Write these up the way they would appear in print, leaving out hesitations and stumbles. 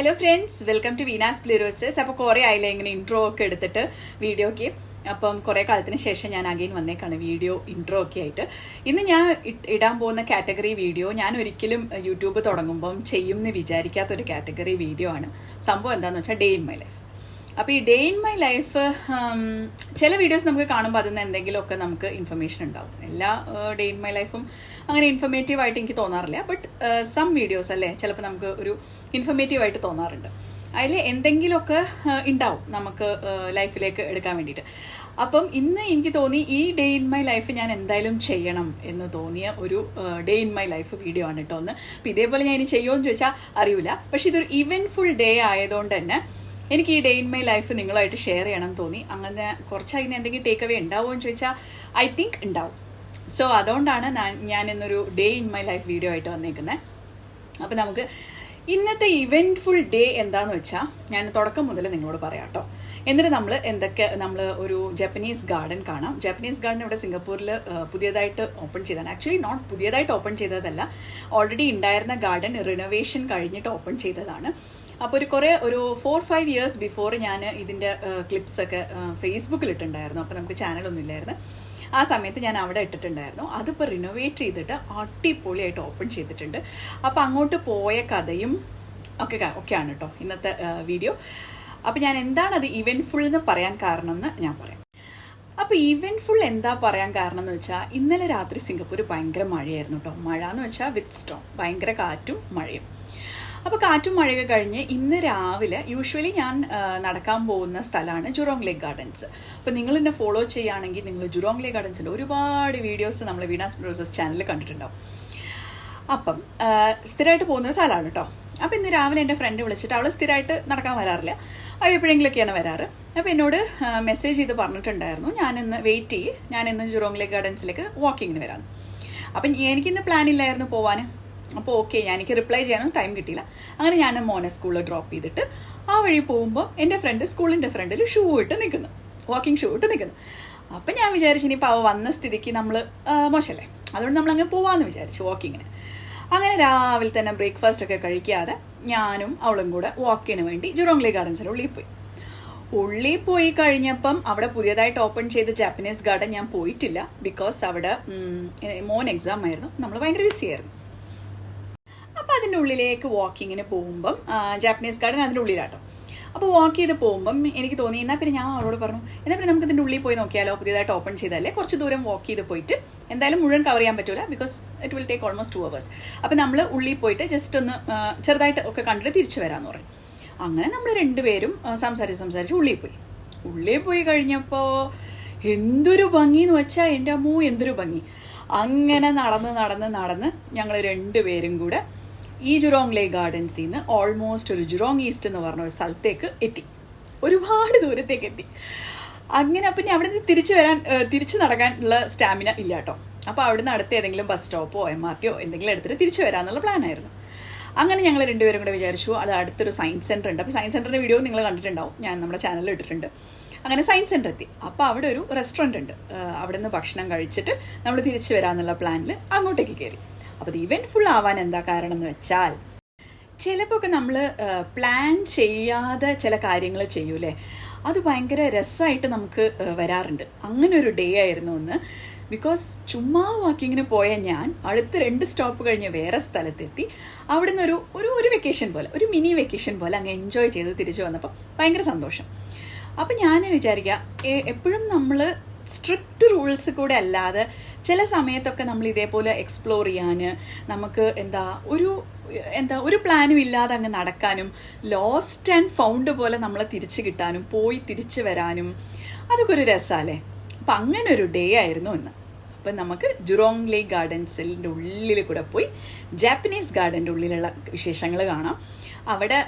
Hello friends, welcome to Veena's പ്ലൂറോസസ്. അപ്പോൾ കുറേ ആയില്ല ഇങ്ങനെ ഇൻട്രോ ഒക്കെ എടുത്തിട്ട് വീഡിയോയ്ക്ക്. അപ്പം കുറേ കാലത്തിന് ശേഷം ഞാൻ അഗെയിൻ വന്നേക്കാണ് വീഡിയോ ഇൻട്രോ ഒക്കെ ആയിട്ട്. ഇന്ന് ഞാൻ ഇടാൻ പോകുന്ന കാറ്റഗറി വീഡിയോ ഞാൻ ഒരിക്കലും യൂട്യൂബ് തുടങ്ങുമ്പം ചെയ്യുമെന്ന് വിചാരിക്കാത്തൊരു കാറ്റഗറി വീഡിയോ ആണ്. സംഭവം എന്താണെന്ന് വെച്ചാൽ ഡേ ഇൻ മൈ ലൈഫ്. അപ്പോൾ ഈ ഡേ ഇൻ മൈ ലൈഫ് ചില വീഡിയോസ് നമുക്ക് കാണുമ്പോൾ അതിൽ നിന്ന് എന്തെങ്കിലുമൊക്കെ നമുക്ക് ഇൻഫർമേഷൻ ഉണ്ടാവും. എല്ലാ ഡേ ഇൻ മൈ ലൈഫും അങ്ങനെ ഇൻഫർമേറ്റീവായിട്ട് എനിക്ക് തോന്നാറില്ല. ബട്ട് സം വീഡിയോസ് അല്ലേ ചിലപ്പോൾ നമുക്ക് ഒരു ഇൻഫർമേറ്റീവായിട്ട് തോന്നാറുണ്ട്. അതിൽ എന്തെങ്കിലുമൊക്കെ ഉണ്ടാവും നമുക്ക് ലൈഫിലേക്ക് എടുക്കാൻ വേണ്ടിയിട്ട്. അപ്പം ഇന്ന് എനിക്ക് തോന്നി ഈ ഡേ ഇൻ മൈ ലൈഫ് ഞാൻ എന്തായാലും ചെയ്യണം എന്ന് തോന്നിയ ഒരു day in my life video ആണ് കേട്ടോ ഒന്ന്. അപ്പോൾ ഇതേപോലെ ഞാൻ ഇനി ചെയ്യുമോ എന്ന് ചോദിച്ചാൽ അറിയില്ല. പക്ഷെ ഇതൊരു ഇവൻറ്റ്ഫുൾ ഡേ ആയതുകൊണ്ട് തന്നെ എനിക്ക് ഈ ഡേ ഇൻ മൈ ലൈഫ് നിങ്ങളായിട്ട് ഷെയർ ചെയ്യണം തോന്നി. അങ്ങനെ കുറച്ചായി എന്തെങ്കിലും ടേക്ക് അവേ ഉണ്ടാവുമോ എന്ന് ചോദിച്ചാൽ ഐ തിങ്ക് ഉണ്ടാവും. സോ അതുകൊണ്ടാണ് ഞാൻ ഇന്നൊരു day in my life video ആയിട്ട് വന്നേക്കുന്നത്. അപ്പോൾ നമുക്ക് ഇന്നത്തെ ഇവൻറ്റ്ഫുൾ ഡേ എന്താണെന്ന് വെച്ചാൽ ഞാൻ തുടക്കം മുതൽ നിങ്ങളോട് പറയാം കേട്ടോ. എന്നിട്ട് നമ്മൾ ഒരു ജാപ്പനീസ് ഗാർഡൻ കാണാം. ജാപ്പനീസ് ഗാർഡൻ ഇവിടെ സിംഗപ്പൂരിൽ പുതിയതായിട്ട് ഓപ്പൺ ചെയ്തതാണ്. ആക്ച്വലി നോട്ട് പുതിയതായിട്ട് ഓപ്പൺ ചെയ്തതല്ല, ഓൾറെഡി ഉണ്ടായിരുന്ന ഗാർഡൻ റിനോവേഷൻ കഴിഞ്ഞിട്ട് ഓപ്പൺ ചെയ്തതാണ്. അപ്പോൾ ഒരു 4-5 ഇയേഴ്സ് ബിഫോർ ഞാൻ ഇതിൻ്റെ ക്ലിപ്സൊക്കെ ഫേസ്ബുക്കിലിട്ടുണ്ടായിരുന്നു. അപ്പോൾ നമുക്ക് ചാനലൊന്നും ഇല്ലായിരുന്നു. ആ സമയത്ത് ഞാൻ അവിടെ ഇട്ടിട്ടുണ്ടായിരുന്നു. അതിപ്പോൾ റിനോവേറ്റ് ചെയ്തിട്ട് അടിപൊളിയായിട്ട് ഓപ്പൺ ചെയ്തിട്ടുണ്ട്. അപ്പോൾ അങ്ങോട്ട് പോയ കഥയും ഒക്കെയാണ് കേട്ടോ ഇന്നത്തെ വീഡിയോ. അപ്പോൾ ഞാൻ എന്താണ് അത് ഇവൻറ്റ്ഫുൾ എന്ന് പറയാൻ കാരണം എന്ന് ഞാൻ പറയാം. അപ്പോൾ ഇവൻറ്റ്ഫുൾ എന്താ പറയാൻ കാരണം എന്ന് വെച്ചാൽ ഇന്നലെ രാത്രി സിംഗപ്പൂർ ഭയങ്കര മഴയായിരുന്നു കേട്ടോ. മഴ എന്ന് വെച്ചാൽ വിത്ത് സ്റ്റോം, ഭയങ്കര കാറ്റും മഴയും. അപ്പോൾ കാറ്റും മഴയൊക്കെ കഴിഞ്ഞ് ഇന്ന് രാവിലെ യൂഷ്വലി ഞാൻ നടക്കാൻ പോകുന്ന സ്ഥലമാണ് ജുറോങ് ലേക്ക് ഗാർഡൻസ്. അപ്പോൾ നിങ്ങൾ എന്നെ ഫോളോ ചെയ്യുകയാണെങ്കിൽ നിങ്ങൾ ജുറോങ് ലേക്ക് ഗാർഡൻസിൻ്റെ ഒരുപാട് വീഡിയോസ് നമ്മൾ വീനാസ് പ്ലൂറോസസ് ചാനലിൽ കണ്ടിട്ടുണ്ടാവും. അപ്പം സ്ഥിരമായിട്ട് പോകുന്ന സ്ഥലമാണ് കേട്ടോ. അപ്പോൾ ഇന്ന് രാവിലെ എൻ്റെ ഫ്രണ്ട് വിളിച്ചിട്ട് അവൾ സ്ഥിരമായിട്ട് നടക്കാൻ വരാറില്ല, അത് എപ്പോഴെങ്കിലുമൊക്കെയാണ് വരാറ്. അപ്പോൾ എന്നോട് മെസ്സേജ് ചെയ്ത് പറഞ്ഞിട്ടുണ്ടായിരുന്നു ഞാനിന്ന് വെയിറ്റ് ചെയ്യ്, ഞാനിന്ന് ജുറോങ് ലേക്ക് ഗാർഡൻസിലേക്ക് വാക്കിങ്ങിന് വരാമെന്ന്. അപ്പം എനിക്കിന്ന് പ്ലാനില്ലായിരുന്നു പോവാൻ. അപ്പോൾ ഓക്കെ, എനിക്ക് റിപ്ലൈ ചെയ്യാനും ടൈം കിട്ടിയില്ല. അങ്ങനെ ഞാൻ മോനെ സ്കൂളിൽ ഡ്രോപ്പ് ചെയ്തിട്ട് ആ വഴി പോകുമ്പോൾ എൻ്റെ ഫ്രണ്ട് സ്കൂളിൻ്റെ ഫ്രണ്ടിൽ ഷൂ ഇട്ട് നിൽക്കുന്നു, വാക്കിംഗ് ഷൂ ഇട്ട് നിൽക്കുന്നു. അപ്പം ഞാൻ വിചാരിച്ചു ഇനിയിപ്പോൾ അവ വന്ന സ്ഥിതിക്ക് നമ്മൾ മോശമല്ലേ, അതുകൊണ്ട് നമ്മളങ്ങ് പോവാമെന്ന് വിചാരിച്ചു വാക്കിങ്ങിന്. അങ്ങനെ രാവിലെ തന്നെ ബ്രേക്ക്ഫാസ്റ്റ് ഒക്കെ കഴിക്കാതെ ഞാനും അവളും കൂടെ വാക്കിന് വേണ്ടി ജുറോങ് ലേക്ക് ഗാർഡൻസിൻ്റെ ഉള്ളിൽ പോയി കഴിഞ്ഞപ്പം അവിടെ പുതിയതായിട്ട് ഓപ്പൺ ചെയ്ത ജാപ്പനീസ് ഗാർഡൻ ഞാൻ പോയിട്ടില്ല. ബിക്കോസ് അവിടെ മോൻ എക്സാം ആയിരുന്നു, നമ്മൾ ഭയങ്കര ബിസി ആയിരുന്നു. അപ്പോൾ അതിൻ്റെ ഉള്ളിലേക്ക് വാക്കിങ്ങിന് പോകുമ്പം ജാപ്പനീസ് ഗാർഡൻ അതിൻ്റെ ഉള്ളിലാട്ടോ. അപ്പോൾ വാക്ക് ചെയ്ത് പോകുമ്പം എനിക്ക് തോന്നി എന്നാൽ പിന്നെ ഞാൻ അവളോട് പറഞ്ഞു എന്നാൽ പിന്നെ നമുക്ക് ഇതിൻ്റെ ഉള്ളിൽ പോയി നോക്കിയാലോ, പുതിയതായിട്ട് ഓപ്പൺ ചെയ്താലേ കുറച്ച് ദൂരം വാക്ക് ചെയ്ത് പോയിട്ട് എന്തായാലും മുഴുവൻ കവർ ചെയ്യാൻ പറ്റില്ല, because it will take almost 2 hours. അപ്പോൾ നമ്മൾ ഉള്ളിൽ പോയിട്ട് ജസ്റ്റ് ഒന്ന് ചെറുതായിട്ട് ഒക്കെ കണ്ടിട്ട് തിരിച്ചു വരാമെന്ന് പറയും. അങ്ങനെ നമ്മൾ രണ്ടുപേരും സംസാരിച്ച് ഉള്ളിൽ പോയി കഴിഞ്ഞപ്പോൾ എന്തൊരു ഭംഗി എന്ന് വെച്ചാൽ എൻ്റെ അമ്മോ എന്തൊരു ഭംഗി. അങ്ങനെ നടന്ന് ഞങ്ങൾ രണ്ടുപേരും കൂടെ ഈ ജുറോങ് ലേക്ക് ഗാർഡൻസിൽ നിന്ന് ഓൾമോസ്റ്റ് ഒരു ജുറോങ് ഈസ്റ്റ് എന്ന് പറഞ്ഞ ഒരു സ്ഥലത്തേക്ക് എത്തി, ഒരുപാട് ദൂരത്തേക്ക് എത്തി. അങ്ങനെ പിന്നെ അവിടെ നിന്ന് തിരിച്ച് നടക്കാനുള്ള സ്റ്റാമിന ഇല്ല കേട്ടോ. അപ്പോൾ അവിടെ നിന്ന് അടുത്ത് ഏതെങ്കിലും ബസ് സ്റ്റോപ്പോ MRTയോ എന്തെങ്കിലും എടുത്തിട്ട് തിരിച്ചു വരാമെന്നുള്ള പ്ലാനായിരുന്നു. അങ്ങനെ ഞങ്ങൾ രണ്ടുപേരും കൂടെ വിചാരിച്ചു അത് അടുത്തൊരു സയൻസ് സെൻറ്റർ ഉണ്ട്. അപ്പോൾ സയൻസ് സെൻറ്ററിൻ്റെ വീഡിയോ നിങ്ങൾ കണ്ടിട്ടുണ്ടാവും, ഞാൻ നമ്മുടെ ചാനലിൽ ഇട്ടിട്ടുണ്ട്. അങ്ങനെ സയൻസ് സെൻറ്റർ എത്തി. അപ്പോൾ അവിടെ ഒരു റെസ്റ്റോറൻറ്റ് ഉണ്ട്, അവിടെ നിന്ന് ഭക്ഷണം കഴിച്ചിട്ട് നമ്മൾ തിരിച്ചു വരാമെന്നുള്ള പ്ലാനിൽ അങ്ങോട്ടേക്ക് കയറി. അപ്പോൾ ഇത് ഇവൻറ്റ്ഫുൾ ആവാൻ എന്താ കാരണം എന്ന് വെച്ചാൽ ചിലപ്പോൾ ഒക്കെ നമ്മൾ പ്ലാൻ ചെയ്യാതെ ചില കാര്യങ്ങൾ ചെയ്യൂലേ, അത് ഭയങ്കര രസമായിട്ട് നമുക്ക് വരാറുണ്ട്. അങ്ങനെ ഒരു ഡേ ആയിരുന്നു ഒന്ന്. ബിക്കോസ് ചുമ്മാ വാക്കിങ്ങിന് പോയ ഞാൻ അടുത്ത 2 സ്റ്റോപ്പ് കഴിഞ്ഞ് വേറെ സ്ഥലത്തെത്തി. അവിടെ നിന്ന് ഒരു വെക്കേഷൻ പോലെ, ഒരു മിനി വെക്കേഷൻ പോലെ അങ്ങ് എൻജോയ് ചെയ്ത് തിരിച്ചു വന്നപ്പോൾ ഭയങ്കര സന്തോഷം. അപ്പം ഞാൻ വിചാരിക്കുക എപ്പോഴും നമ്മൾ സ്ട്രിക്റ്റ് റൂൾസ് കൂടെ അല്ലാതെ ചില സമയത്തൊക്കെ നമ്മൾ ഇതേപോലെ എക്സ്പ്ലോർ ചെയ്യാൻ നമുക്ക് ഒരു പ്ലാനും ഇല്ലാതെ അങ്ങ് നടക്കാനും ലോസ്റ്റ് ആൻഡ് ഫൗണ്ട് പോലെ നമ്മളെ തിരിച്ചു കിട്ടാനും പോയി തിരിച്ചു വരാനും അതൊക്കെ ഒരു രസമല്ലേ. അപ്പം അങ്ങനെ ഒരു ഡേ ആയിരുന്നു ഇന്ന്. അപ്പം നമുക്ക് ജുറോങ് ലേക്ക് ഗാർഡൻസിൻ്റെ ഉള്ളിൽ കൂടെ പോയി ജാപ്പനീസ് ഗാർഡൻ്റെ ഉള്ളിലുള്ള വിശേഷങ്ങൾ കാണാം. അവിടെ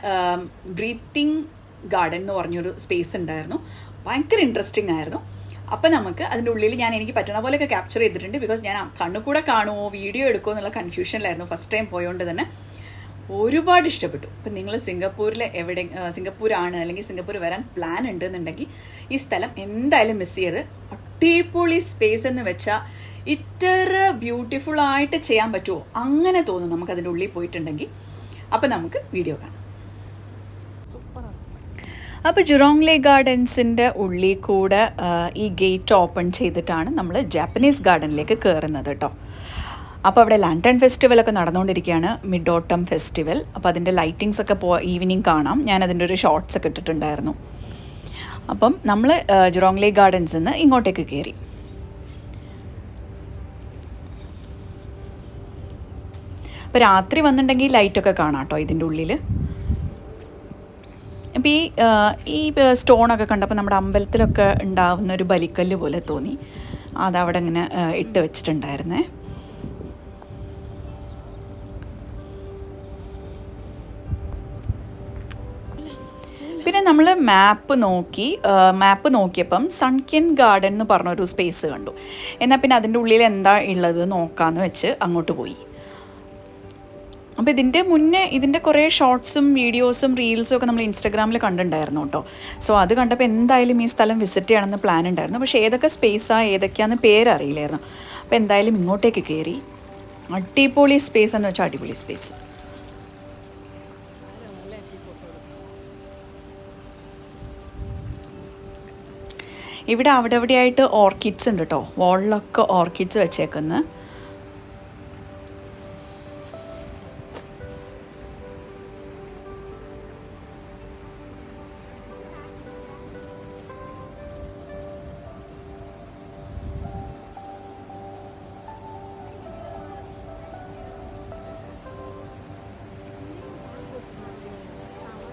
ബ്രീത്തിങ് ഗാർഡൻ എന്ന് പറഞ്ഞൊരു സ്പേസ് ഉണ്ടായിരുന്നു, ഭയങ്കര ഇൻട്രസ്റ്റിംഗ് ആയിരുന്നു. അപ്പം നമുക്ക് അതിൻ്റെ ഉള്ളിൽ എനിക്ക് പറ്റണ പോലെയൊക്കെ ക്യാപ്ചർ ചെയ്തിട്ടുണ്ട്. ബിക്കോസ് ഞാൻ കണ്ണുകൂടെ കാണുമോ വീഡിയോ എടുക്കുമോ എന്നുള്ള കൺഫ്യൂഷനിലായിരുന്നു ഫസ്റ്റ് ടൈം പോയതുകൊണ്ട് തന്നെ. ഒരുപാട് ഇഷ്ടപ്പെട്ടു. ഇപ്പം നിങ്ങൾ സിംഗപ്പൂരാണ് അല്ലെങ്കിൽ സിംഗപ്പൂർ വരാൻ പ്ലാൻ ഉണ്ടെന്നുണ്ടെങ്കിൽ ഈ സ്ഥലം എന്തായാലും മിസ് ചെയ്ത്. അടിപൊളി സ്പേസ് എന്ന് വെച്ചാൽ ഇത്ര ബ്യൂട്ടിഫുള്ളായിട്ട് ചെയ്യാൻ പറ്റുമോ അങ്ങനെ തോന്നും നമുക്കതിൻ്റെ ഉള്ളിൽ പോയിട്ടുണ്ടെങ്കിൽ. അപ്പം നമുക്ക് വീഡിയോ കാണാം. അപ്പോൾ ജുറോങ് ലേ ഗാർഡൻസിൻ്റെ ഉള്ളിൽ കൂടെ ഈ ഗേറ്റ് ഓപ്പൺ ചെയ്തിട്ടാണ് നമ്മൾ ജാപ്പനീസ് ഗാർഡനിലേക്ക് കയറുന്നത് കേട്ടോ. അപ്പോൾ അവിടെ ലാൻറ്റേൺ ഫെസ്റ്റിവലൊക്കെ നടന്നുകൊണ്ടിരിക്കുകയാണ്, മിഡ് ഓട്ടം ഫെസ്റ്റിവൽ. അപ്പോൾ അതിൻ്റെ ലൈറ്റിങ്സ് ഒക്കെ ഈവനിങ് കാണാം. ഞാനതിൻ്റെ ഒരു ഷോർട്സ് ഒക്കെ ഇട്ടിട്ടുണ്ടായിരുന്നു. അപ്പം നമ്മൾ ജുറോങ് ലേ ഗാർഡൻസിൽ നിന്ന് ഇങ്ങോട്ടേക്ക് കയറി. അപ്പോൾ രാത്രി വന്നിട്ടുണ്ടെങ്കിൽ ലൈറ്റൊക്കെ കാണാം കേട്ടോ ഇതിൻ്റെ ഉള്ളിൽ. അപ്പോൾ ഈ സ്റ്റോണൊക്കെ കണ്ടപ്പോൾ നമ്മുടെ അമ്പലത്തിലൊക്കെ ഉണ്ടാവുന്ന ഒരു ബലിക്കല്ല് പോലെ തോന്നി. അതവിടെ ഇങ്ങനെ ഇട്ട് വെച്ചിട്ടുണ്ടായിരുന്നേ. പിന്നെ നമ്മൾ മാപ്പ് നോക്കിയപ്പം സൺക്യൻ ഗാർഡൻ എന്ന് പറഞ്ഞൊരു സ്പേസ് കണ്ടു. എന്നാൽ പിന്നെ അതിൻ്റെ ഉള്ളിൽ എന്താ ഉള്ളത് നോക്കാമെന്ന് വെച്ച് അങ്ങോട്ട് പോയി. അപ്പോൾ ഇതിൻ്റെ കുറേ ഷോർട്സും വീഡിയോസും റീൽസും ഒക്കെ നമ്മൾ ഇൻസ്റ്റാഗ്രാമിൽ കണ്ടിട്ടുണ്ടായിരുന്നു കേട്ടോ. സോ അത് കണ്ടപ്പോൾ എന്തായാലും ഈ സ്ഥലം വിസിറ്റ് ചെയ്യണമെന്ന് പ്ലാൻ ഉണ്ടായിരുന്നു. പക്ഷേ ഏതൊക്കെ സ്പേസാണ് ഏതൊക്കെയാണെന്ന് പേരറിയില്ലായിരുന്നു. അപ്പോൾ എന്തായാലും ഇങ്ങോട്ടേക്ക് കയറി. അടിപൊളി സ്പേസ് എന്ന് വെച്ചാൽ അടിപൊളി സ്പേസ്. ഇവിടെ അവിടെ എവിടെയായിട്ട് ഓർക്കിഡ്സ് ഉണ്ട് കേട്ടോ. വാളിലൊക്കെ ഓർക്കിഡ്സ് വെച്ചേക്കുന്നു.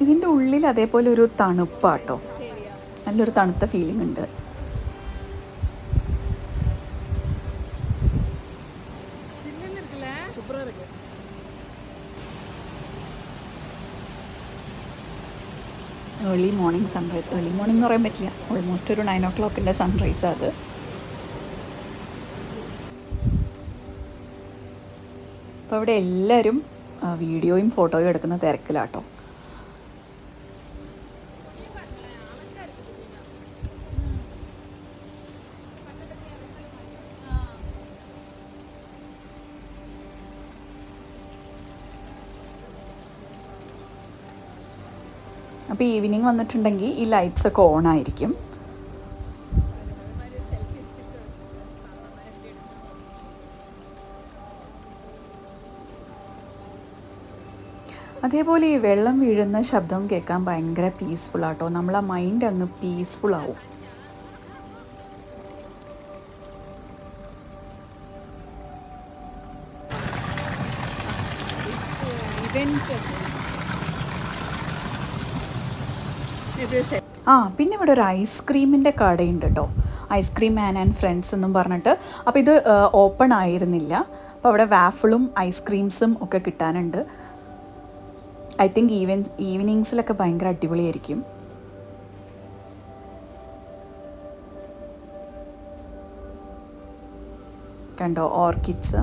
ഇതിൻ്റെ ഉള്ളിൽ അതേപോലെ ഒരു തണുപ്പാട്ടോ, നല്ലൊരു തണുത്ത ഫീലിംഗ് ഉണ്ട്. Early morning sunrise. Early morning എന്ന് പറയാൻ പറ്റില്ല, ഓൾമോസ്റ്റ് ഒരു 9 o'clock സൺറൈസാണ് അത്. അപ്പോൾ അവിടെ എല്ലാവരും വീഡിയോയും ഫോട്ടോയും എടുക്കുന്ന തിരക്കിലാട്ടോ. അപ്പോൾ ഈവനിങ് വന്നിട്ടുണ്ടെങ്കിൽ ഈ ലൈറ്റ്സൊക്കെ ഓൺ ആയിരിക്കും. അതേപോലെ ഈ വെള്ളം വീഴുന്ന ശബ്ദം കേൾക്കാൻ ഭയങ്കര പീസ്ഫുള്ളാട്ടോ. നമ്മളെ മൈൻഡ് അങ്ങ് പീസ്ഫുള്ളാവും. പിന്നെ ഇവിടെ ഒരു ഐസ്ക്രീമിൻ്റെ കടയുണ്ട് കേട്ടോ. ഐസ്ക്രീം മാൻ ആൻഡ് ഫ്രണ്ട്സ് എന്നും പറഞ്ഞിട്ട്. അപ്പോൾ ഇത് ഓപ്പൺ ആയിരുന്നില്ല. അപ്പോൾ അവിടെ വാഫിളും ഐസ്ക്രീംസും ഒക്കെ കിട്ടാനുണ്ട്. ഐ തിങ്ക് ഈവനിങ്സിലൊക്കെ ഭയങ്കര അടിപൊളിയായിരിക്കും. കണ്ടോ ഓർക്കിഡ്സ്.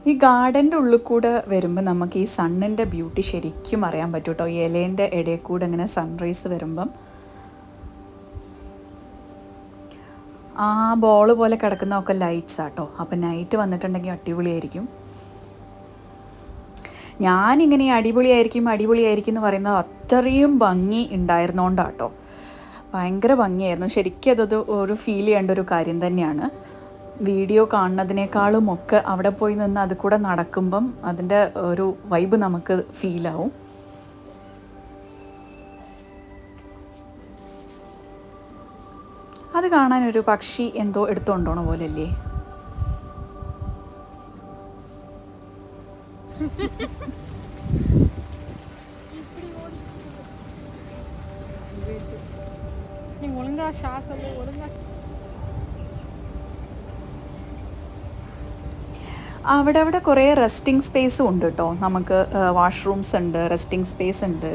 ഈ ഗാർഡൻ്റെ ഉള്ളിൽ കൂടെ വരുമ്പോൾ നമുക്ക് ഈ സണ്ണിൻ്റെ ബ്യൂട്ടി ശരിക്കും അറിയാൻ പറ്റും കേട്ടോ. ഇലേൻ്റെ ഇടയിൽ കൂടെ ഇങ്ങനെ സൺറൈസ് വരുമ്പം ആ ബോൾ പോലെ കിടക്കുന്നതൊക്കെ ലൈറ്റ്സ് ആട്ടോ. അപ്പം നൈറ്റ് വന്നിട്ടുണ്ടെങ്കിൽ അടിപൊളിയായിരിക്കും. ഞാനിങ്ങനെ അടിപൊളിയായിരിക്കും എന്ന് പറയുന്നത് അത്രയും ഭംഗി ഉണ്ടായിരുന്നോണ്ടാട്ടോ. ഭയങ്കര ഭംഗിയായിരുന്നു. ശരിക്കും അതത് ഒരു ഫീൽ ചെയ്യേണ്ട ഒരു കാര്യം തന്നെയാണ്. വീഡിയോ കാണുന്നതിനേക്കാളും ഒക്കെ അവിടെ പോയി നിന്ന് അത് കൂടെ നടക്കുമ്പം അതിൻ്റെ ഒരു വൈബ് നമുക്ക് ഫീലാവും. അത് കാണാനൊരു പക്ഷി എന്തോ എടുത്തുകൊണ്ടോണ പോലെയല്ലേ. അവിടെ കുറേ റെസ്റ്റിംഗ് സ്പേസും ഉണ്ട് കേട്ടോ. നമുക്ക് വാഷ്റൂംസ് ഉണ്ട്, റെസ്റ്റിംഗ് സ്പേസ് ഉണ്ട്.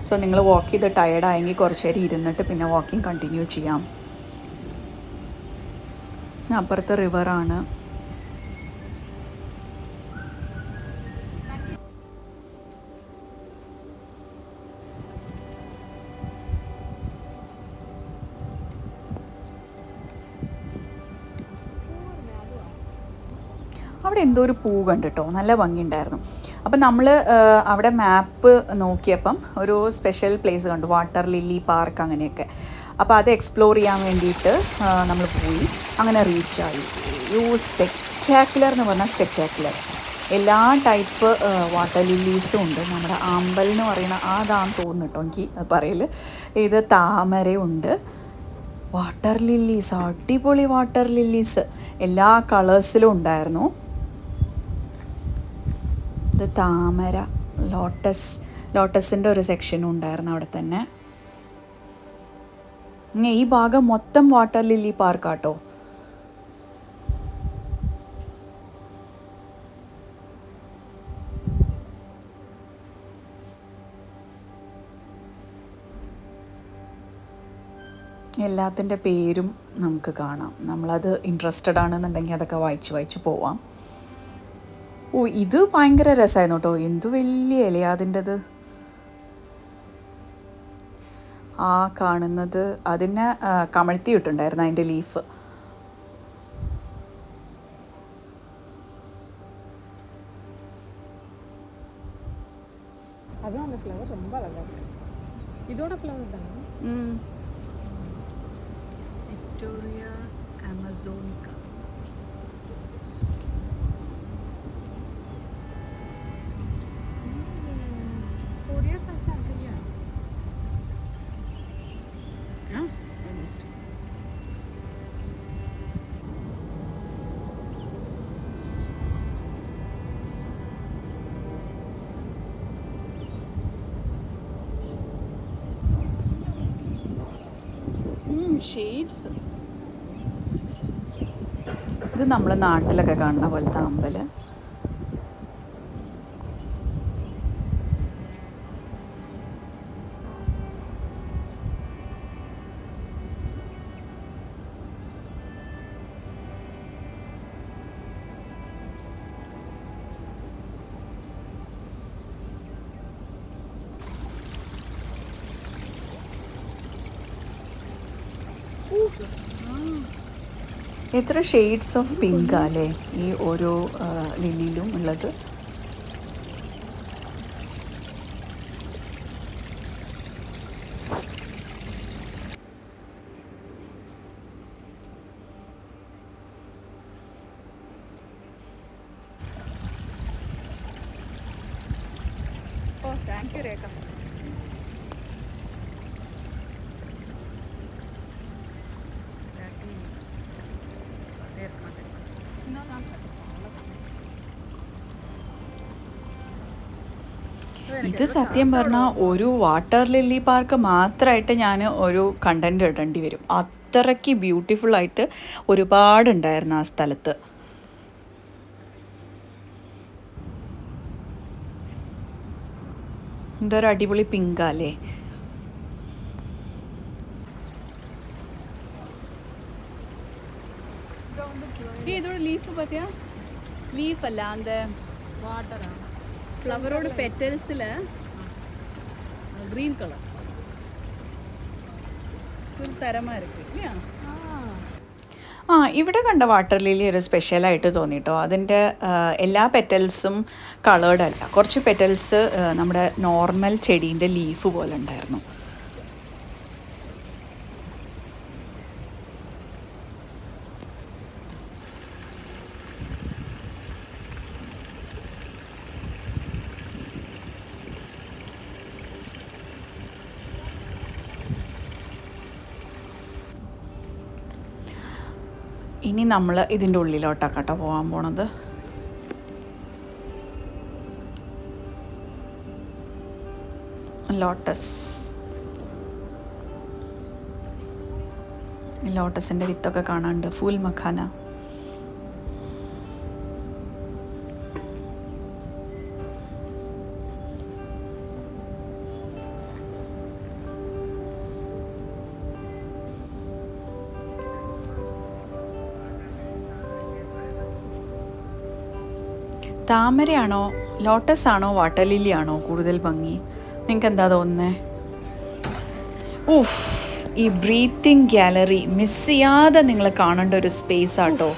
സോ നിങ്ങൾ വാക്ക് ചെയ്ത് ടയേർഡായെങ്കിൽ കുറച്ച് നേരം ഇരുന്നിട്ട് പിന്നെ വാക്കിംഗ് കണ്ടിന്യൂ ചെയ്യാം. അപ്പുറത്ത് റിവറാണ്. അവിടെ എന്തോ ഒരു പൂ കണ്ടിട്ടോ, നല്ല ഭംഗിയുണ്ടായിരുന്നു. അപ്പം നമ്മൾ അവിടെ മാപ്പ് നോക്കിയപ്പം ഒരു സ്പെഷ്യൽ പ്ലേസ് കണ്ടു, വാട്ടർ ലില്ലി പാർക്ക് അങ്ങനെയൊക്കെ. അപ്പോൾ അത് എക്സ്പ്ലോർ ചെയ്യാൻ വേണ്ടിയിട്ട് നമ്മൾ പോയി, അങ്ങനെ റീച്ചായി. സ്പെക്ടാക്കുലർ എന്ന് പറഞ്ഞാൽ സ്പെക്ടാക്കുലർ. എല്ലാ ടൈപ്പ് വാട്ടർ ലില്ലീസും ഉണ്ട്. നമ്മുടെ ആമ്പൽ എന്ന് പറയുന്ന അതാന്ന് തോന്നുന്നു കേട്ടോ എനിക്ക് പറയൽ. ഇത് താമരയുണ്ട്, വാട്ടർ ലില്ലീസ്, അടിപൊളി വാട്ടർ ലില്ലീസ് എല്ലാ കളേഴ്സിലും ഉണ്ടായിരുന്നു. ഇത് താമര, ലോട്ടസിൻ്റെ ഒരു സെക്ഷനും ഉണ്ടായിരുന്നു അവിടെ തന്നെ. ഈ ഭാഗം മൊത്തം വാട്ടർ ലില്ലി പാർക്കാട്ടോ. എല്ലാത്തിൻ്റെ പേരും നമുക്ക് കാണാം. നമ്മളത് ഇൻട്രസ്റ്റഡ് ആണെന്നുണ്ടെങ്കിൽ അതൊക്കെ വായിച്ച് പോവാം. ഇത് ഭയങ്കര രസമായിരുന്നു കേട്ടോ. എന്തു വലിയ ഇലയാ അതിൻ്റെത്. ആ കാണുന്നത് അതിനെ കമഴ്ത്തിയിട്ടുണ്ടായിരുന്നു അതിൻ്റെ ലീഫ്. Victoria amazonica. ഷെയ്ഡ്സ്. ഇത് നമ്മളെ നാട്ടിലൊക്കെ കാണുന്ന പോലത്തെ അമ്പല്. എത്ര ഷെയ്ഡ്സ് ഓഫ് പിങ്ക് അല്ലേ ഈ ഓരോ ലില്ലിയിലും ഉള്ളത്. താങ്ക് യു രേഖ. ഇത് സത്യം പറഞ്ഞാൽ ഒരു വാട്ടർ ലില്ലി പാർക്ക് മാത്രമായിട്ട് ഞാൻ ഒരു കണ്ടൻറ് ഇടേണ്ടി വരും. അത്രയ്ക്ക് ബ്യൂട്ടിഫുള്ളായിട്ട് ഒരുപാടുണ്ടായിരുന്നു ആ സ്ഥലത്ത്. എന്തൊരു അടിപൊളി പിങ്കാല്ലേ. இதோட லீஃப் பார்த்தியா, லீஃப் அல்ல அந்த வாட்டரா ஃப்ளவரோட பெட்டல்ஸில் க்ரீன் கலர் ഒരു തരமாக இருக்குது இல்லையா. ഇവിടെ കണ്ട വാട്ടർ ലില്ലി ഒരു സ്പെഷ്യലായിട്ട് തോന്നിട്ടോ. അതിൻ്റെ എല്ലാ പെറ്റൽസും കളേർഡ് അല്ല. കുറച്ച് പെറ്റൽസ് നമ്മുടെ നോർമൽ ചെടീൻ്റെ ലീഫ് പോലെ ഉണ്ടായിരുന്നു. ഇനി നമ്മൾ ഇതിൻ്റെ ഉള്ളിലോട്ടാക്കട്ടോ പോകാൻ പോണത്. ലോട്ടസിൻ്റെ വിത്തൊക്കെ കാണാനുണ്ട്. ഫൂൽ മഖാന. താമരയാണോ ലോട്ടസ് ആണോ വാട്ടർ ലില്ലി ആണോ കൂടുതൽ ഭംഗി? നിങ്ങൾക്ക് എന്താ തോന്നുന്നത്? ഈ ബ്രീത്തിങ് ഗാലറി മിസ് ചെയ്യാതെ നിങ്ങൾ കാണേണ്ട ഒരു സ്പേസ് ആട്ടോ.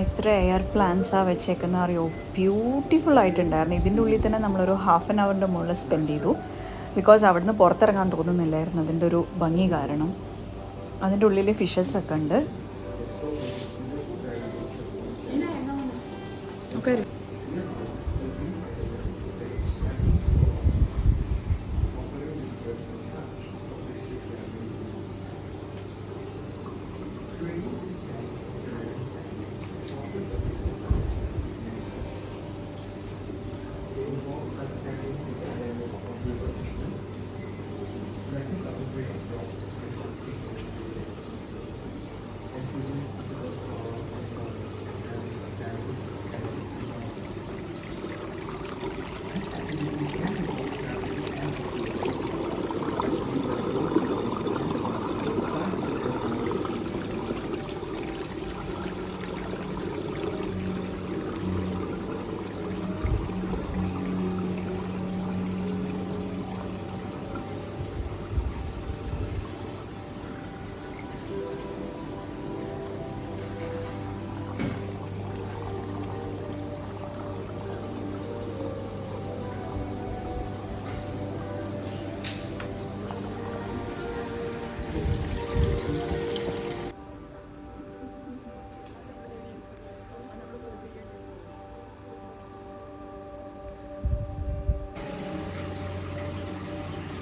എത്ര എയർ പ്ലാന്റ്സാണ് വെച്ചേക്കുന്നത് അറിയോ, ബ്യൂട്ടിഫുൾ ആയിട്ടുണ്ടായിരുന്നു. ഇതിൻ്റെ ഉള്ളിൽ തന്നെ നമ്മളൊരു ഹാഫ് ആൻ അവറിൻ്റെ മുകളിൽ സ്പെൻഡ് ചെയ്തു. ബിക്കോസ് അവിടുന്ന് പുറത്തിറങ്ങാൻ തോന്നുന്നില്ലായിരുന്നു അതിൻ്റെ ഒരു ഭംഗി കാരണം. അതിൻ്റെ ഉള്ളിൽ ഫിഷസൊക്കെ ഉണ്ട്.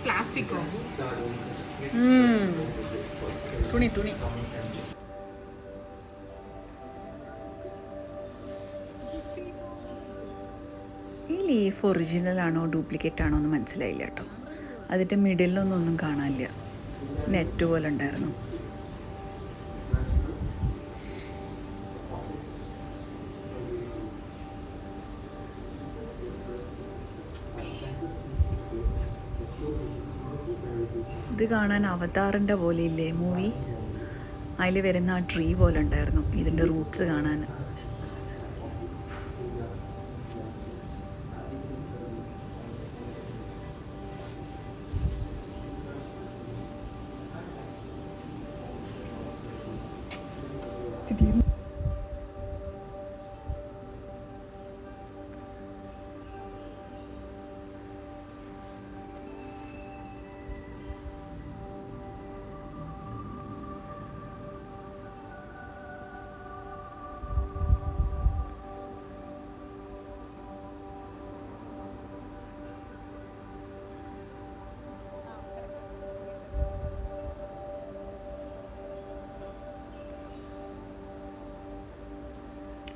പ്ലാസ്റ്റിക്കോ? തുണി തുണി. ഈ ലീഫ് ഒറിജിനൽ ആണോ ഡ്യൂപ്ലിക്കേറ്റ് ആണോ എന്ന് മനസ്സിലായില്ല കേട്ടോ. അതിൻ്റെ മിഡിലൊന്നും കാണാനില്ല. നെറ്റ് പോലെ ഉണ്ടായിരുന്നു. ഇത് കാണാൻ അവതാറിൻ്റെ പോലെ ഇല്ലേ മൂവി, അതിൽ വരുന്ന ആ ട്രീ പോലെ ഉണ്ടായിരുന്നു ഇതിൻ്റെ റൂട്ട്സ് കാണാൻ.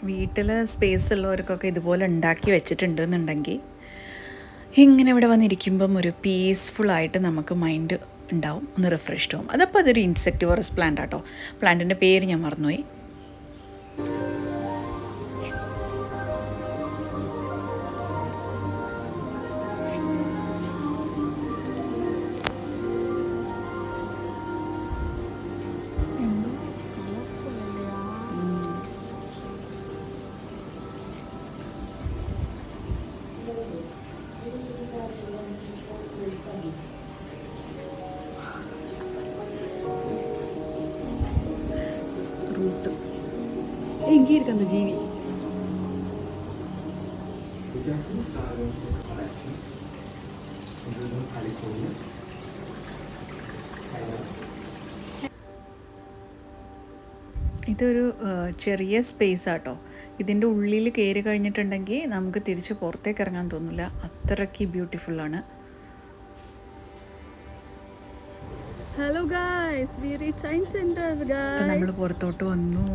വീട്ടിൽ സ്പേസ് ഉള്ളവർക്കൊക്കെ ഇതുപോലെ ഉണ്ടാക്കി വെച്ചിട്ടുണ്ടെന്നുണ്ടെങ്കിൽ ഇങ്ങനെ ഇവിടെ വന്നിരിക്കുമ്പം ഒരു പീസ്ഫുള്ളായിട്ട് നമുക്ക് മൈൻഡ് ഉണ്ടാവും, ഒന്ന് റിഫ്രഷ്ഡ് ആവും. അതപ്പോൾ അതൊരു ഇൻസെക്ടിവറസ് പ്ലാന്റ് ആട്ടോ. പ്ലാന്റിൻ്റെ പേര് ഞാൻ മറന്നുപോയി. റൂട്ട് എങ്കിയിരിക്കുന്ന ജീവി. ഇതൊരു ചെറിയ സ്പേസ് ആട്ടോ. ഇതിൻ്റെ ഉള്ളിൽ കയറി കഴിഞ്ഞിട്ടുണ്ടെങ്കിൽ നമുക്ക് തിരിച്ച് പുറത്തേക്ക് ഇറങ്ങാൻ തോന്നില്ല, അത്രയ്ക്ക് ബ്യൂട്ടിഫുള്ളാണ്. Hello guys, we reach science centre guys. നമ്മൾ പുറത്തോട്ട് വന്നു.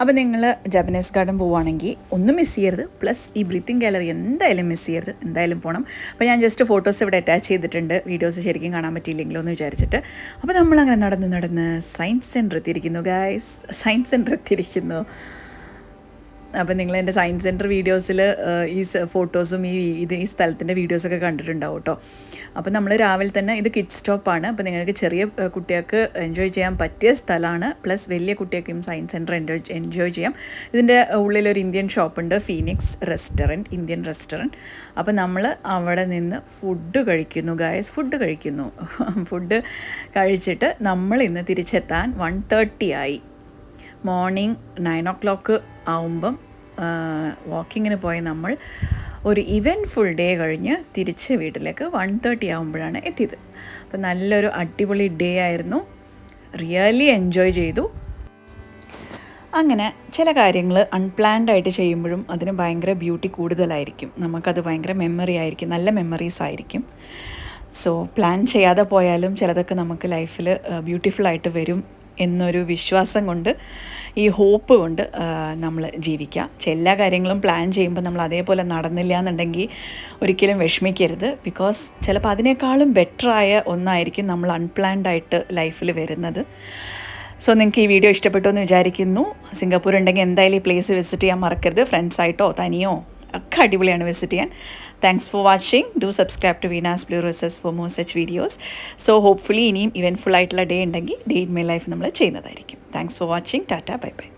അപ്പോൾ നിങ്ങൾ ജാപ്പനീസ് ഗാർഡൻ പോവുകയാണെങ്കിൽ ഒന്നും മിസ് ചെയ്യരുത്. പ്ലസ് ഈ ബ്രീത്തിങ് ഗാലറി എന്തായാലും മിസ് ചെയ്യരുത്, എന്തായാലും പോകണം. അപ്പോൾ ഞാൻ ജസ്റ്റ് ഫോട്ടോസ് ഇവിടെ അറ്റാച്ച് ചെയ്തിട്ടുണ്ട്, വീഡിയോസ് ശരിക്കും കാണാൻ പറ്റിയില്ലെങ്കിലോ എന്ന് വിചാരിച്ചിട്ട്. അപ്പോൾ നമ്മളങ്ങനെ നടന്ന് സയൻസ് സെൻറ്റർ എത്തിയിരിക്കുന്നു ഗായ്സ്, സയൻസ് സെൻറ്റർ എത്തിയിരിക്കുന്നു. അപ്പം നിങ്ങൾ എൻ്റെ സയൻസ് സെൻറ്റർ വീഡിയോസിൽ ഈ ഫോട്ടോസും ഈ സ്ഥലത്തിൻ്റെ വീഡിയോസൊക്കെ കണ്ടിട്ടുണ്ടാവും കേട്ടോ. അപ്പോൾ നമ്മൾ രാവിലെ തന്നെ, ഇത് കിഡ്സ് സ്റ്റോപ്പാണ്. അപ്പോൾ നിങ്ങൾക്ക് ചെറിയ കുട്ടികൾക്ക് എൻജോയ് ചെയ്യാൻ പറ്റിയ സ്ഥലമാണ്. പ്ലസ് വലിയ കുട്ടികൾക്കും സയൻസ് സെൻറ്റർ എൻജോയ് ചെയ്യാം. ഇതിൻ്റെ ഉള്ളിലൊരു ഇന്ത്യൻ ഷോപ്പുണ്ട്, ഫീനിക്സ് റെസ്റ്റോറൻറ്റ്, ഇന്ത്യൻ റെസ്റ്റോറൻറ്റ്. അപ്പോൾ നമ്മൾ അവിടെ നിന്ന് ഫുഡ് കഴിക്കുന്നു ഗായ്സ്, ഫുഡ് കഴിച്ചിട്ട് നമ്മൾ ഇന്ന് തിരിച്ചെത്താൻ 1:30 ആയി. മോർണിംഗ് 9 ആവുമ്പം വാക്കിങ്ങിന് പോയ നമ്മൾ ഒരു ഇവൻറ്റ്ഫുൾ ഡേ കഴിഞ്ഞ് തിരിച്ച് വീട്ടിലേക്ക് 1:30 ആകുമ്പോഴാണ് എത്തിയത്. അപ്പോൾ നല്ലൊരു അടിപൊളി ഡേ ആയിരുന്നു. റിയലി എൻജോയ് ചെയ്തു. അങ്ങനെ ചില കാര്യങ്ങൾ അൺപ്ലാൻഡ് ആയിട്ട് ചെയ്യുമ്പോഴും അതിന് ഭയങ്കര ബ്യൂട്ടി കൂടുതലായിരിക്കും. നമുക്കത് ഭയങ്കര മെമ്മറി ആയിരിക്കും, നല്ല മെമ്മറീസ് ആയിരിക്കും. സോ പ്ലാൻ ചെയ്യാതെ പോയാലും ചിലതൊക്കെ നമുക്ക് ലൈഫിൽ ബ്യൂട്ടിഫുള്ളായിട്ട് വരും എന്നൊരു വിശ്വാസം കൊണ്ട്, ഈ ഹോപ്പ് കൊണ്ട് നമ്മൾ ജീവിക്കുക. എല്ലാ കാര്യങ്ങളും പ്ലാൻ ചെയ്യുമ്പോൾ നമ്മൾ അതേപോലെ നടന്നില്ല എന്നുണ്ടെങ്കിൽ ഒരിക്കലും വിഷമിക്കരുത്. ബിക്കോസ് ചിലപ്പോൾ അതിനേക്കാളും ബെറ്ററായ ഒന്നായിരിക്കും നമ്മൾ അൺപ്ലാൻഡ് ആയിട്ട് ലൈഫിൽ വരുന്നത്. സോ നിങ്ങൾക്ക് ഈ വീഡിയോ ഇഷ്ടപ്പെട്ടു എന്ന് വിചാരിക്കുന്നു. സിംഗപ്പൂർ ഉണ്ടെങ്കിൽ എന്തായാലും ഈ പ്ലേസ് വിസിറ്റ് ചെയ്യാൻ മറക്കരുത്. ഫ്രണ്ട്സായിട്ടോ തനിയോ ഒക്കെ അടിപൊളിയാണ് വിസിറ്റ് ചെയ്യാൻ. Thanks for watching. Do subscribe to Veena's blue roses for more such videos. So hopefully ഇനിയും ഇവൻറ്റ്ഫുൾ ആയിട്ടുള്ള ഡേ ഉണ്ടെങ്കിൽ ഡേ ഇൻ മൈ ലൈഫ് നമ്മൾ ചെയ്യുന്നതായിരിക്കും. Thanks for watching. ടാറ്റ, ബൈ ബൈ.